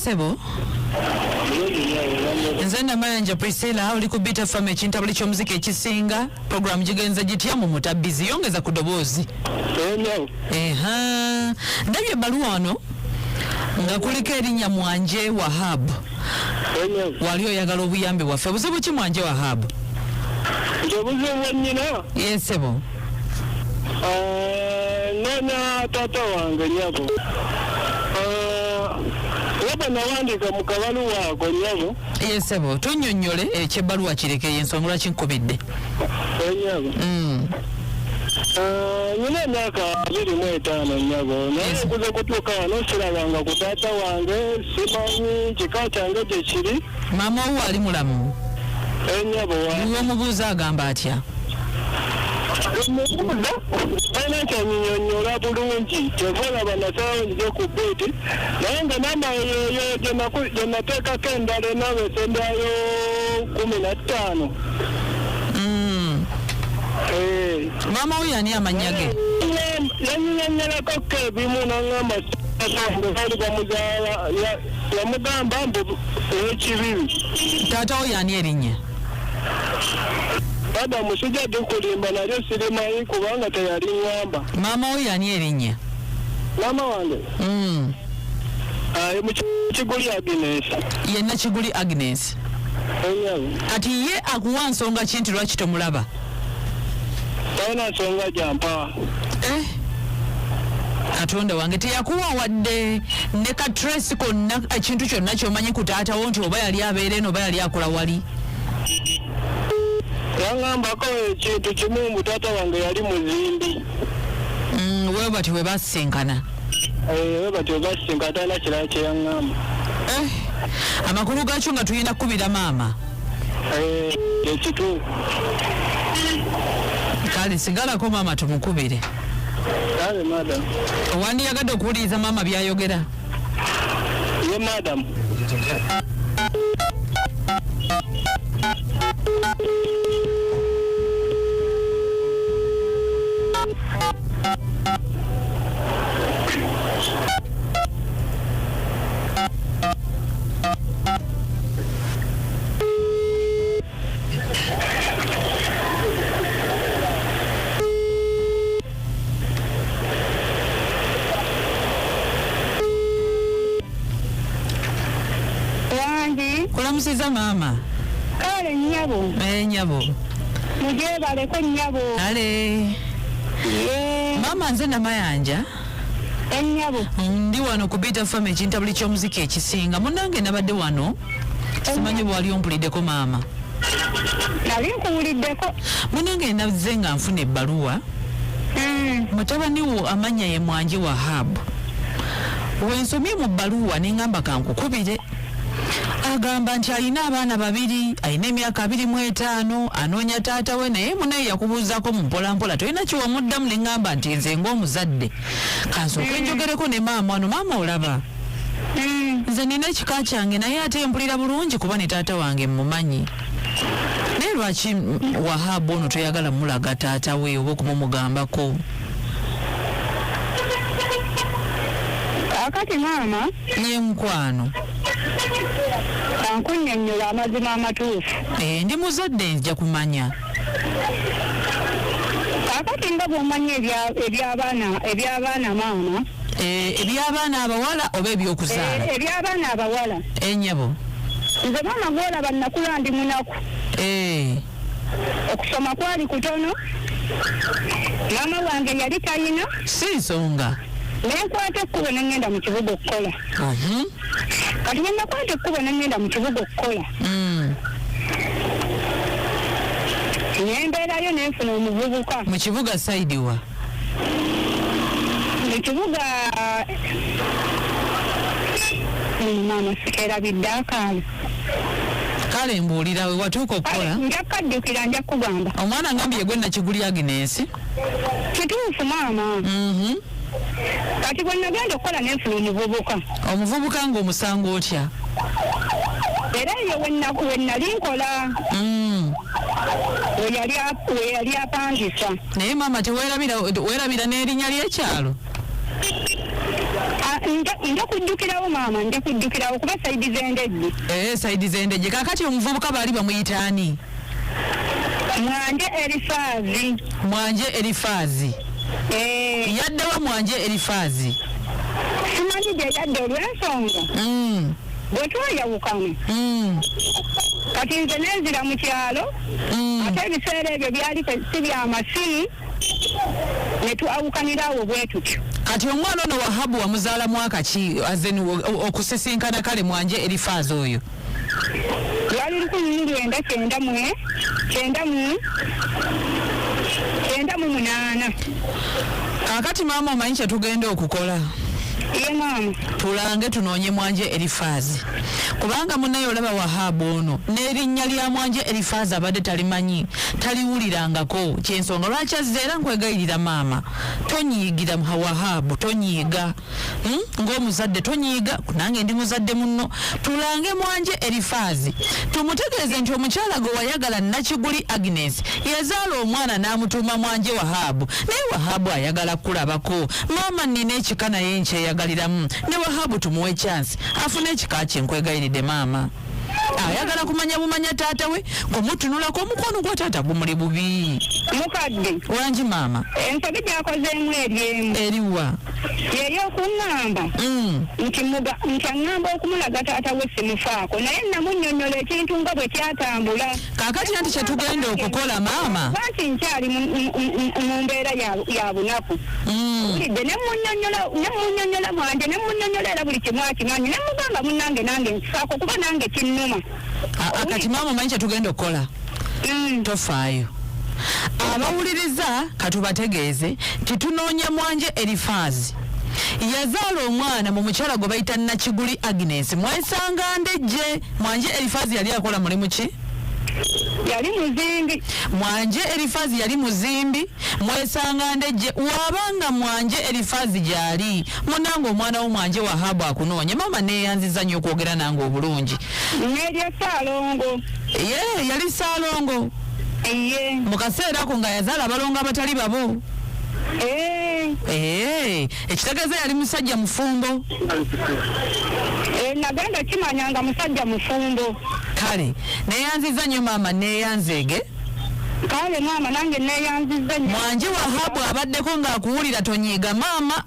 sebo nze namayanja Priscilla oli ku Bita Farm ekintabuli ky'omuziki ekisinga program gigenza gitya mu mutabizi yongeza ku ddoboozi ndabye ebbaluwa wano nga kuliko erinnya Wange Wahab wali oyagala obuyambi bwaffe buzibu ki Wange Wahab yesebo nona taata wange nyabo waba nawandika mu kabaluwa ako nyabo yesebo tunnyonnyole ekyebbaluwa kirekeye ensonga lwaki nkubidde nyabo nyina emyaka 25 nyabo naye nkuze kutuuka wano sirabanga ku taata wange simanyi kika kyange gye kiri maama owo ali mulamu nyabo niwe omubuuza agamba atya aina kyanyonyonyola bulungi kyevalaba nasawo nzije ku beti naye nga namba eyo gyenateekako endala enawe esembayo 15. maama we yani amannya ge yanyinyanyalako ko ebimu naŋŋamba bali bamuzaala yamugamba mbu ekibibi taata wo yani erinnya baba musijja kulimba nalyo sirimanyi kubanga teyali ŋŋamba maama we yani erinnya maama wange Kiguli Agnes yenna Kiguli Agnes kati ye akuwa nsonga ki nti lwaki tomulaba talina nsonga gyampa Katonda wange teyakuwa wadde ne ka trace konna ekintu kyonna kyomanyi ku taatawo nti oba yali abeera eno oba yali akola wali yangambako ekintu kimu mbu taata wange yali muzimbi we bati we basinkana talina kirala kyeyaŋŋamba amakulu gaakyo nga tulina kkubira maama ekituufu kale sigalako maama tumukubire kale madam wandiyagadde okuwuliriza maama byayogera ye madam kulamusiza maama kale nyabo nyabo mujebaleko nyabo ale maama nze namayanja nyabo ndi wano ku Bita Farm ekintabuli ky'omuziki ekisinga munnange nabadde wano simanyi bwali ompuliddeko maama nali nkuwuliddeko munnange nazze nga nfuna ebbaluwa mutabani wo amannya ye Wange Wahab wensomye mu bbaluwa neŋŋamba kankukubire agamba nti alina abaana babiri alina emyaka 25 anoonya taata we naye munaye yakubuuzako mu mpolampola tolina kiwamuddamu neŋŋamba nti nze ng'omuzadde kansooke njogereko ne maama wano maama olaba nze nina ekika kyange naye ate mpulira bulungi kuba ne taata wange mmumanyi naye lwaki Wahab ono toyagala mulaga taata we oba okumumugambako akati maama nye mukwano kankunnyonnyola amazima amatuufu ndi muzadde nja kumanya akati nga bw'omanyi eby'abaana maama eby'abaana abawala oba ebyokuzaala eby'abaana abawala enyabo nze maama gwolaba nakula ndi munaku okusoma kwali kutono maama wange yali talina si nsonga nenkwata ekkubo nengenda mu kibuga okukola kati nenakwata ekkubo nengenda mu kibuga okukola nembeerayo nenfuna omuvubuka mu kibuga saidiwa mu kibuga maama sikerabidde akaalo kale mbuulira we watuuka okukola njakkaddukira nja kugamba omwana ngambye gwe Nakiguli Agnes kituufu maama kati bwe nagenda okukola nenfuna omuvubuka ng'omusanga otya era eyo we nali nkola we yali apangisa naye maama teweerabira n'erinnya ly'ekyalo nja kujjukirawo maama, nja kujjukirawo kuba saidi z'endejje. Saidi z'endejje. Kaakati omuvubuka baali bamuyita ani? Wange Elifaazi. Yaddewa Wange Elifaazi. Simanyi gye yadde olw'ensonga. Bwe twayawukana. Kati nze nenzira mu kyalo. Ate ebiseera ebyo byali si bya masimu. Ne twawukanirawo bwe tutyo. Kati omwana ono Wahabu wamuzaala mwaka ki azeni okusisinkana kale Wange Elifaazi oyo? Lwali 1998. Kaakati maama omanyi kye tugenda okukola? Ye maama. Tulange tunoonye Wange Elifaazi. Kubanga munnaye olaba Wahabu ono n'erinnya lya Wange Elifaazi abadde talimanyi, taliwulirangako. Kyensonga lwaki azze era nkwegayirira maama. Tonyiigira Wahabu, tonyiiga. Ng'omuzadde tonyiiga, nange ndi muzadde munno. Tulange Wange Elifaazi. Tumutegeeze nti omukyala gwe wayagala Nakiguli Agnes yazaala omwana n'amutuuma Wange Wahabu. Naye Wahabu ayagala kulabako. Maama nnina ekika naye nkyeyagaliramu. Ne Wahabu tumuwe chance. Afune ekika kye nkwegayiridde maama. Ayagala kumanya bumanya taata we ng'omutunulako omukono gwa taata gumuli bubi. Mukadde. Wangi maama. Ensobi gy'akozeemu eryemu. Eriwa? Yeyo okuŋŋamba. Nti aŋŋamba okumulaga taata we simufaako naye namunnyonnyola ekintu nga bwe kyatambula. Kaakati anti kye tugenda okukola maama. Lwaki nkyali mu mbeera ya bunaku. Ulidde ne munnyonnyola Wange ne munnyonnyola era buli kimu akimanyi ne mugamba munnange nange nsifaako kuba nange kinnuma. Kati maama omanyi kye tugenda okukola? Tofaayo. Abawuliriza katubategeeze titunoonya Wange Elifaazi yazaala omwana mu mukyala gwe bayita Nakiguli Agnes. Mwesanga ndejje. Wange Elifaazi yali akola mulimu ki? Yali muzimbi. Wange Elifaazi yali muzimbi. Mwesanga ndejje. Wabanga Wange Elifaazi gyali munange omwana wo Wange Wahabu akunoonya. Maama neeyanziza nnyo okwogera nange obulungi. Nerya Ssaalongo. Yali Ssaalongo. Mu kaseera ako nga yazaala abalongo abatali babo. Ekitegeeza yali musajja mufumbo. Nagenda kimanya nga musajja mufumbo. Kale neeyanziza nnyo maama, neeyanzeege. Kale maama nange neeyanziza nnyo. Wange Wahabu abaddeko ng'akuwulira tonyiiga maama.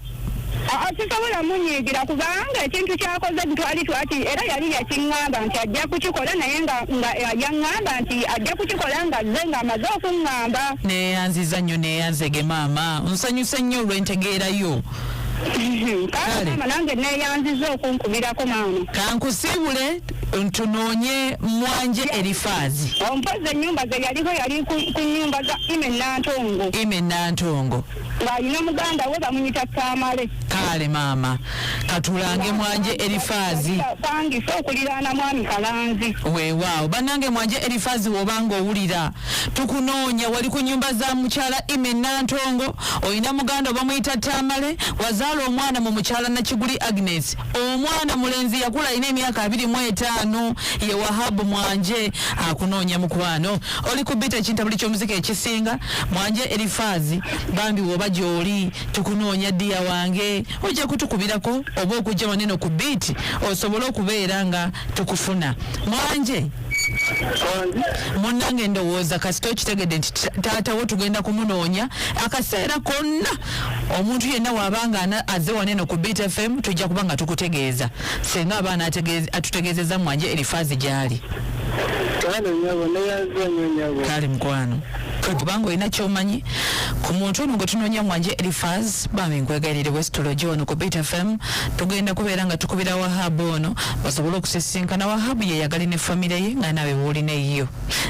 Sisobola munyiigira kubanga ekintu kyakoze twali twati era yali yakiŋŋamba nti ajja kukikola naye nga yaŋŋamba nti ajja kukikola nga zze ng'amaze okuŋŋamba. Neeyanziza nnyo neeyanzege maama, nsanyuse nnyo olw'entegeerayo. Kale maama nange neeyanziza okunkubirako maama. Kankusiibule tunoonye Wange Elifaazi. Ompozi ennyumba ze yaliko yali ku nnyumba za Ime Nantongo. Ng'alina muganda we bamuyita Kamale. Kale maama katulange Wange Elifaazi. Sangisa okuliraana mwami Kalanzi. Weewaawo bannange Wange Elifaazi w'obanga owulira tukunoonya wali ku nnyumba za mukyala Ime Nantongo. Olina muganda bamuyita Tamale. Wazaala omwana mu mukyala Nakiguli Agnes. Omwana mulenzi yakula alina emyaka 25. Ye Wahabu Wange akunoonya mukwano. Oli ku bita ekintabuli ky'omuzika ekisinga. Wange Elifaazi bambi woba gy'oli tukunoonya ddiya wange. Ojja kutukubirako oba okujja waneno ku biiti osobole okubeera nga tukufuna. Wange munnange ndowooza kasita okitegedde nti taata wo tugenda kumunoonya akaseera konna omuntu yenna wabanga azze waneno ku Beat FM tujja kuba nga tukutegeeza singa abaana atutegeezeza Wange Elifaazi gy'ali. Kale mukwano kubanga olina kyomanyi ku muntu ono gwe tunoonya Wange Elifaazi bambi nkwegayirire Westology ono ku Beat FM tugenda kubeera nga tukubira Wahabu ono basobole okusisinkana. Wahabu yeyagale ne famire ye nga nawe woolina eyiyo.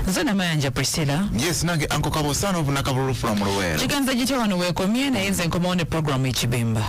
Nze Namayanja Priscilla. Yes, nange Anko Kabosano obunakabululu from Luwero. Kiganza gitya wano weekomye naye nze nkomawo ne programu ekibemba.